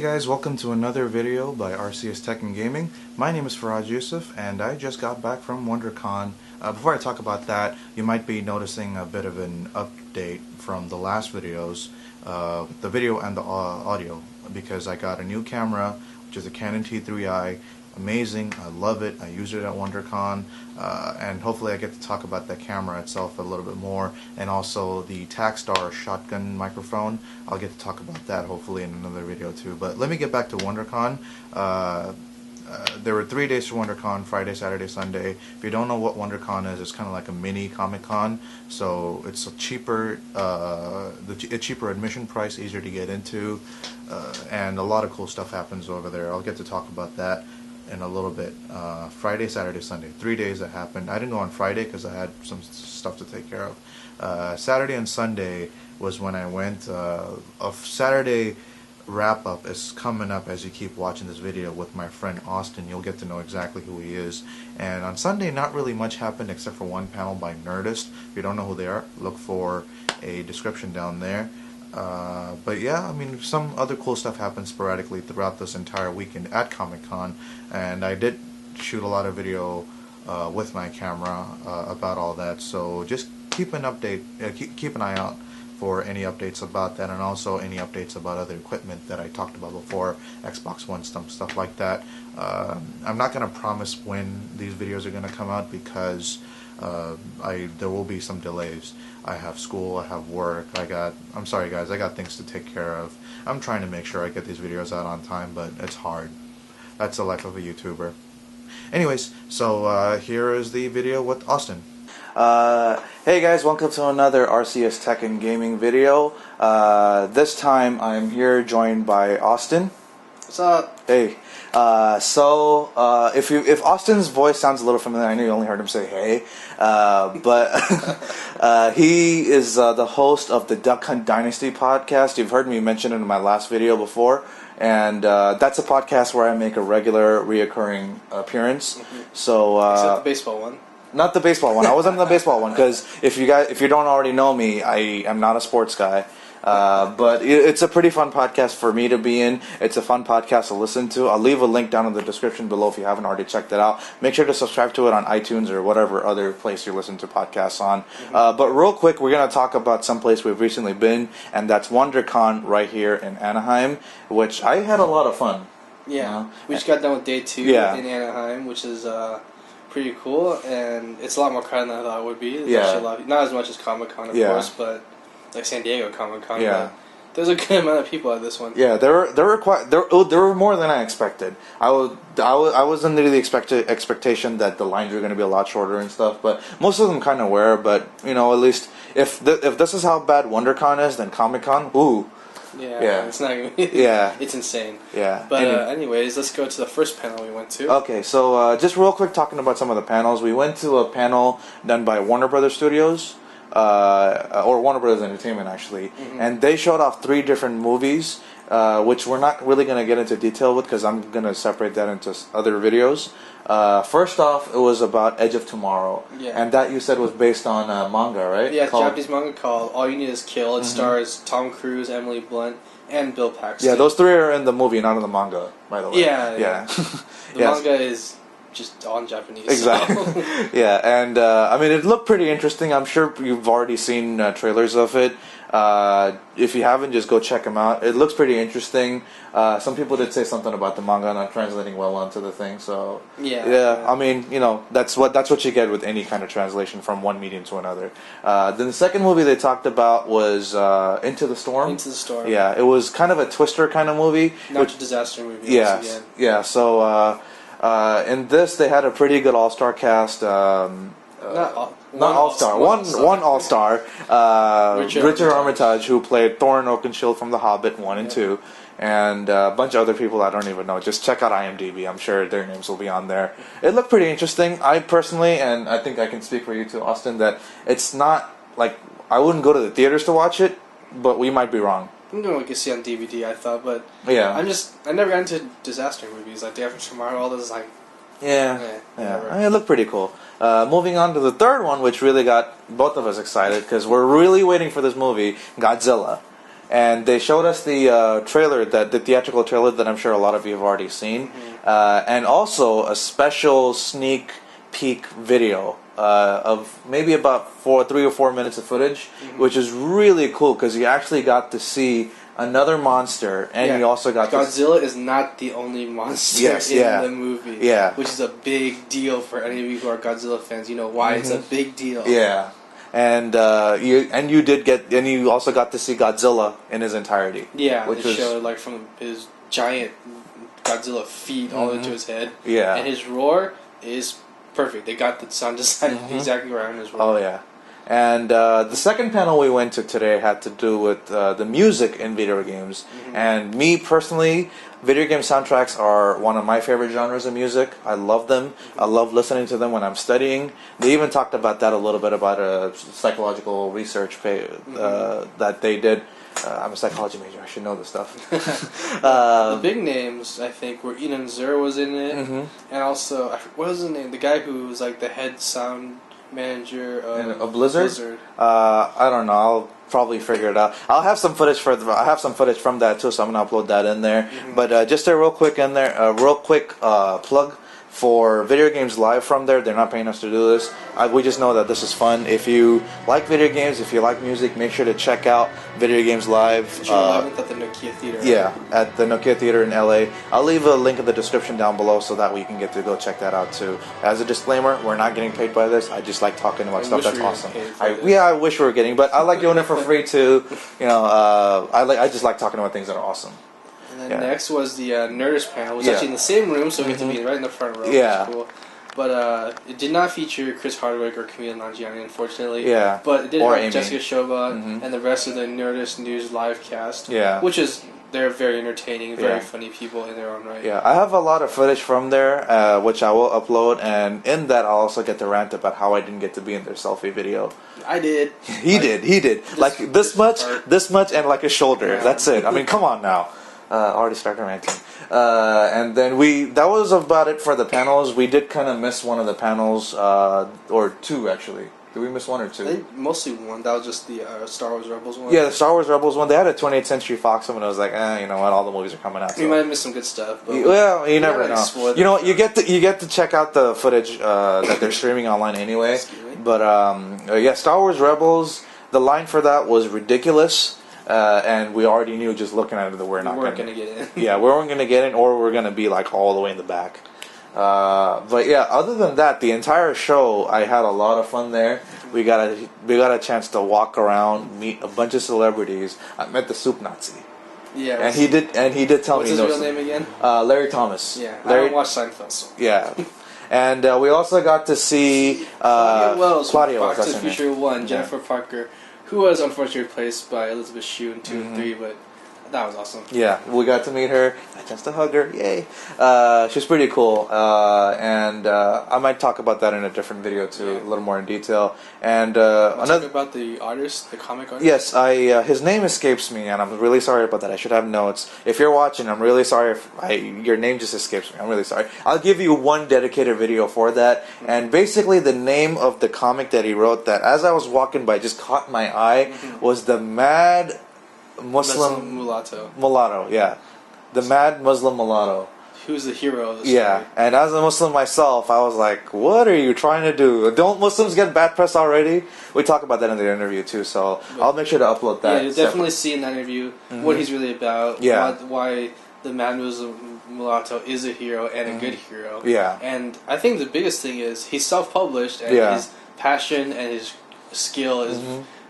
Hey guys, welcome to another video by RCS Tech and Gaming. My name is Faraj Yusuf and I just got back from WonderCon. Before I talk about that, you might be noticing a bit of an update from the last videos, the video and the audio, because I got a new camera, which is a Canon T3i. Amazing, I love it, I used it at WonderCon, and hopefully I get to talk about that camera itself a little bit more, and also the Takstar shotgun microphone. I'll get to talk about that hopefully in another video too. But let me get back to WonderCon. There were 3 days to WonderCon, Friday, Saturday, Sunday. If you don't know what WonderCon is, it's kind of like a mini Comic-Con, so it's a cheaper, a cheaper admission price, easier to get into, and a lot of cool stuff happens over there. I'll get to talk about that in a little bit. Friday, Saturday, Sunday, 3 days that happened. I didn't go on Friday because I had some stuff to take care of. Saturday and Sunday was when I went. A Saturday wrap-up is coming up as you keep watching this video with my friend Austin. You'll get to know exactly who he is. And on Sunday, not really much happened except for one panel by Nerdist. If you don't know who they are, look for a description down there. But yeah, I mean, some other cool stuff happened sporadically throughout this entire weekend at Comic-Con, and I did shoot a lot of video with my camera about all that, so just keep an eye out for any updates about that, and also any updates about other equipment that I talked about before, Xbox One stuff like that. I'm not going to promise when these videos are going to come out because there will be some delays. I have school, I have work, I'm sorry guys, I got things to take care of. I'm trying to make sure I get these videos out on time, but it's hard. That's the life of a YouTuber. Anyways, so here is the video with Austin. Hey guys, welcome to another RCS Tech and Gaming video. This time I'm here joined by Austin. What's up? Hey. If Austin's voice sounds a little familiar, I know you only heard him say hey, but he is the host of the Duck Hunt Dynasty podcast. You've heard me mention it in my last video before, and that's a podcast where I make a regular, reoccurring appearance. Mm-hmm. So except the baseball one. Not the baseball one. I wasn't the baseball one because if you don't already know me, I am not a sports guy. But it's a pretty fun podcast for me to be in. It's a fun podcast to listen to. I'll leave a link down in the description below if you haven't already checked it out. Make sure to subscribe to it on iTunes or whatever other place you listen to podcasts on. But real quick, we're going to talk about some place we've recently been, and that's WonderCon right here in Anaheim, which I had a lot of fun. Yeah, we just got done with day 2 in Anaheim, which is pretty cool, and it's a lot more crowded than I thought it would be. There's actually a lot not as much as Comic-Con, of course, but like San Diego Comic-Con. Yeah. There's a good amount of people at this one. Yeah, there were more than I expected. I was under the expectation that the lines were going to be a lot shorter and stuff, but most of them kind of were. But you know, at least if this is how bad WonderCon is, then Comic-Con, ooh. Yeah, it's not gonna be. Yeah, it's insane. Yeah, but anyways, let's go to the first panel we went to. Okay, so just real quick, talking about some of the panels. We went to a panel done by Warner Brothers Studios, or Warner Brothers Entertainment actually, and they showed off 3 different movies, which we're not really going to get into detail with because I'm going to separate that into other videos. First off, it was about Edge of Tomorrow, and that you said was based on manga, right? Yeah, it's a Japanese manga called All You Need Is Kill. It stars Tom Cruise, Emily Blunt, and Bill Paxton. Yeah, those 3 are in the movie, not in the manga, by the way. Yeah. The manga is just all in Japanese. Exactly. So. Yeah, and I mean, it looked pretty interesting. I'm sure you've already seen trailers of it. If you haven't, just go check them out. It looks pretty interesting. Some people did say something about the manga not translating well onto the thing. So yeah. I mean, you know, that's what you get with any kind of translation from one medium to another. Then the second movie they talked about was Into the Storm. Into the Storm. Yeah, it was kind of a twister kind of movie. Not a disaster movie. Yes. Yeah. So in this, they had a pretty good all-star cast. Not all-star. One all-star. Richard Armitage, who played Thorin Oakenshield from The Hobbit 1 and 2, and a bunch of other people I don't even know. Just check out IMDb. I'm sure their names will be on there. It looked pretty interesting. I personally, and I think I can speak for you too, Austin, that it's not like I wouldn't go to the theaters to watch it, but we might be wrong. I'm doing what you can see on DVD, I thought, but yeah, I never got into disaster movies like Day After Tomorrow. All those like yeah. It looked pretty cool. Moving on to the third one, which really got both of us excited because we're really waiting for this movie, Godzilla. and they showed us the trailer, the theatrical trailer that I'm sure a lot of you have already seen, and also a special sneak peek video of maybe about 3 or 4 minutes of footage, which is really cool because you actually got to see another monster, and you also got Godzilla is not the only monster in the movie. Yeah, which is a big deal for any of you who are Godzilla fans. You know why it's a big deal. Yeah, and you also got to see Godzilla in his entirety. Yeah, which showed like from his giant Godzilla feet all into his head. Yeah, and his roar is perfect. They got the sound design exactly right on his roar. Oh yeah. And the second panel we went to today had to do with the music in video games. And me personally, video game soundtracks are one of my favorite genres of music. I love them. I love listening to them when I'm studying. They even talked about that a little bit about a psychological research that they did. I'm a psychology major. I should know this stuff. The big names, I think, were Eden Zur was in it. And also, what was his name? The guy who was like the head sound manager of Blizzard. I don't know. I'll probably figure it out. I have some footage from that too, so I'm gonna upload that in there. But just a real quick plug for Video Games Live from there. They're not paying us to do this. We just know that this is fun. If you like video games, if you like music, make sure to check out Video Games Live. June 11th at the Nokia Theater. Yeah, at the Nokia Theater in LA. I'll leave a link in the description down below so that we can get to go check that out too. As a disclaimer, we're not getting paid by this. I just like talking about stuff that's awesome. I wish we were getting, but I like doing it for free too. You know, I just like talking about things that are awesome. And then next was the Nerdist panel. It was actually in the same room, so we get to be right in the front row, which is cool. But it did not feature Chris Hardwick or Camille Nanjiani, unfortunately. Yeah. But it did have Amy. Jessica Shoba and the rest of the Nerdist News live cast. Yeah. Which is, they're very entertaining, very funny people in their own right. Yeah, I have a lot of footage from there, which I will upload, and in that I'll also get to rant about how I didn't get to be in their selfie video. I did. He did. Like this much, and like a shoulder. Yeah. That's it. I mean, come on now. Already started ranting. And then that was about it for the panels. We did kind of miss one of the panels, or two actually. Did we miss one or two? I think mostly one. That was just the Star Wars Rebels one. Yeah, the Star Wars Rebels one. They had a 28th Century Fox one, and I was like, you know what? All the movies are coming out. So. We might have missed some good stuff. But well, you never know. You know what? You get to check out the footage that they're streaming online anyway. But yeah, Star Wars Rebels. The line for that was ridiculous. And we already knew just looking at it that we're not going to get in. Yeah, we weren't going to get in, or we're going to be like all the way in the back. But yeah, other than that, the entire show, I had a lot of fun there. We got a chance to walk around, meet a bunch of celebrities. I met the Soup Nazi. Yeah, and he did tell me. What's his real name again? Larry Thomas. Yeah, I don't watch Seinfeld. So. Yeah. And we also got to see Claudia Wells, Fox and Future 1, Jennifer Parker, who was unfortunately replaced by Elizabeth Shue in 2 and 3, but that was awesome. Yeah, we got to meet her. I just to hug her. Yay. She's pretty cool. And I might talk about that in a different video too, a little more in detail. And talk about the artist, the comic artist? Yes, his name escapes me, and I'm really sorry about that. I should have notes. If you're watching, I'm really sorry if your name just escapes me. I'm really sorry. I'll give you one dedicated video for that. And basically the name of the comic that he wrote that, as I was walking by, just caught my eye, was the Mad Muslim mulatto, yeah. The Mad Muslim Mulatto. Who's the hero of the story. Yeah, and as a Muslim myself, I was like, what are you trying to do? Don't Muslims get bad press already? We talk about that in the interview too, so I'll make sure to upload that. Yeah, you'll definitely see in that interview what he's really about, why the Mad Muslim Mulatto is a hero and a good hero. Yeah. And I think the biggest thing is he's self-published, and his passion and his skill is...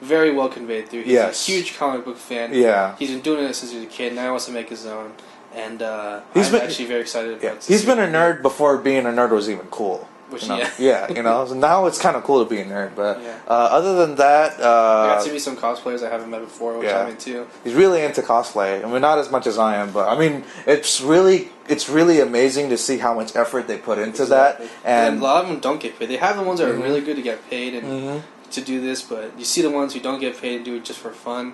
very well conveyed through. He's a huge comic book fan. Yeah. He's been doing it since he was a kid. Now he wants to make his own. And I'm actually very excited about it. He's been a nerd before being a nerd was even cool. Which, yeah, you know. So now it's kind of cool to be a nerd. But other than that... I got to meet some cosplayers I haven't met before, which I'm into. He's really into cosplay. I mean, not as much as I am, but I mean, it's really amazing to see how much effort they put into that. And a lot of them don't get paid. They have the ones that are really good to get paid and... to do this, but you see the ones who don't get paid and do it just for fun.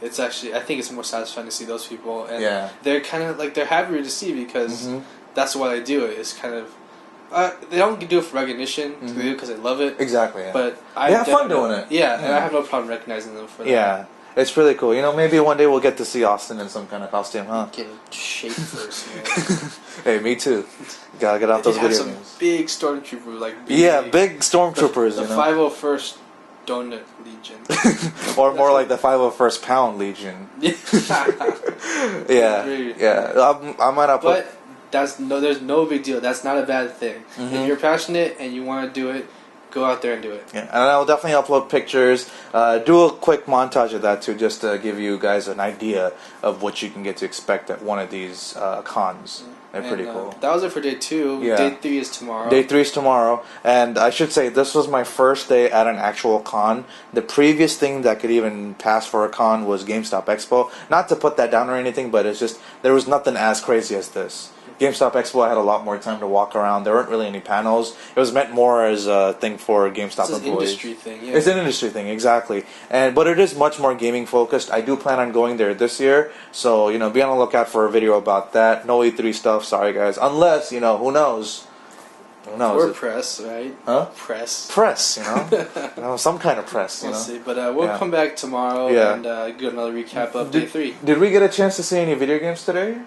It's actually, I think it's more satisfying to see those people, and they're kind of like, they're happier to see because that's why they do it. It's kind of they don't do it for recognition. They do it because they love it. Exactly. Yeah. But they have fun doing it. Yeah, and I have no problem recognizing them for that. Yeah. It's really cool. You know, maybe one day we'll get to see Austin in some kind of costume, huh? Get in shape first, man. Hey, me too. Gotta get out those video games. Some big stormtroopers, like big stormtroopers. The 501st Donut Legion, or more like the 501st Pound Legion. I might not put. But there's no big deal. That's not a bad thing. If you're passionate and you want to do it, go out there and do it. Yeah, and I'll definitely upload pictures. Do a quick montage of that too, just to give you guys an idea of what you can get to expect at one of these cons. They're pretty cool. That was it for day 2. Yeah. Day 3 is tomorrow. Day 3 is tomorrow. And I should say, this was my first day at an actual con. The previous thing that could even pass for a con was GameStop Expo. Not to put that down or anything, but it's just, there was nothing as crazy as this. GameStop Expo, I had a lot more time to walk around. There weren't really any panels. It was meant more as a thing for GameStop employees. It's an industry thing, yeah. It's an industry thing, exactly. But it is much more gaming focused. I do plan on going there this year, so be on the lookout for a video about that. No E3 stuff, sorry guys. Unless, who knows? Who knows? Or press, right? Huh? Press. Press, some kind of press. We'll see, but we'll come back tomorrow and get another recap of day 3. Did we get a chance to see any video games today?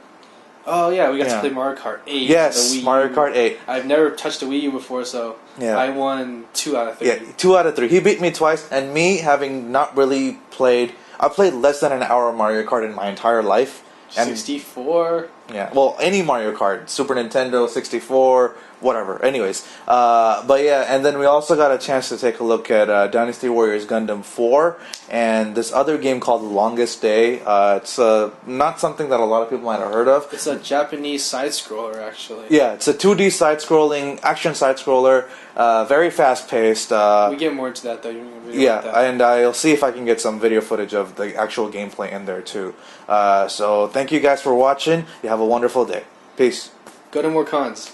Oh yeah, we got to play Mario Kart 8. Yes, Mario Kart 8. I've never touched a Wii U before, so I won 2 out of 3. Yeah, 2 out of 3. He beat me twice, and me having not really played. I played less than an hour of Mario Kart in my entire life. 64. Yeah, well, any Mario Kart, Super Nintendo, 64, whatever. Anyways, but yeah, and then we also got a chance to take a look at Dynasty Warriors Gundam 4 and this other game called Longest Day. It's not something that a lot of people might have heard of. It's a Japanese side-scroller, actually. Yeah, it's a 2D side-scrolling, action side-scroller, very fast-paced. We get more into that, though. And I'll see if I can get some video footage of the actual gameplay in there, too. So thank you guys for watching. You have a wonderful day. Peace. Go to more cons.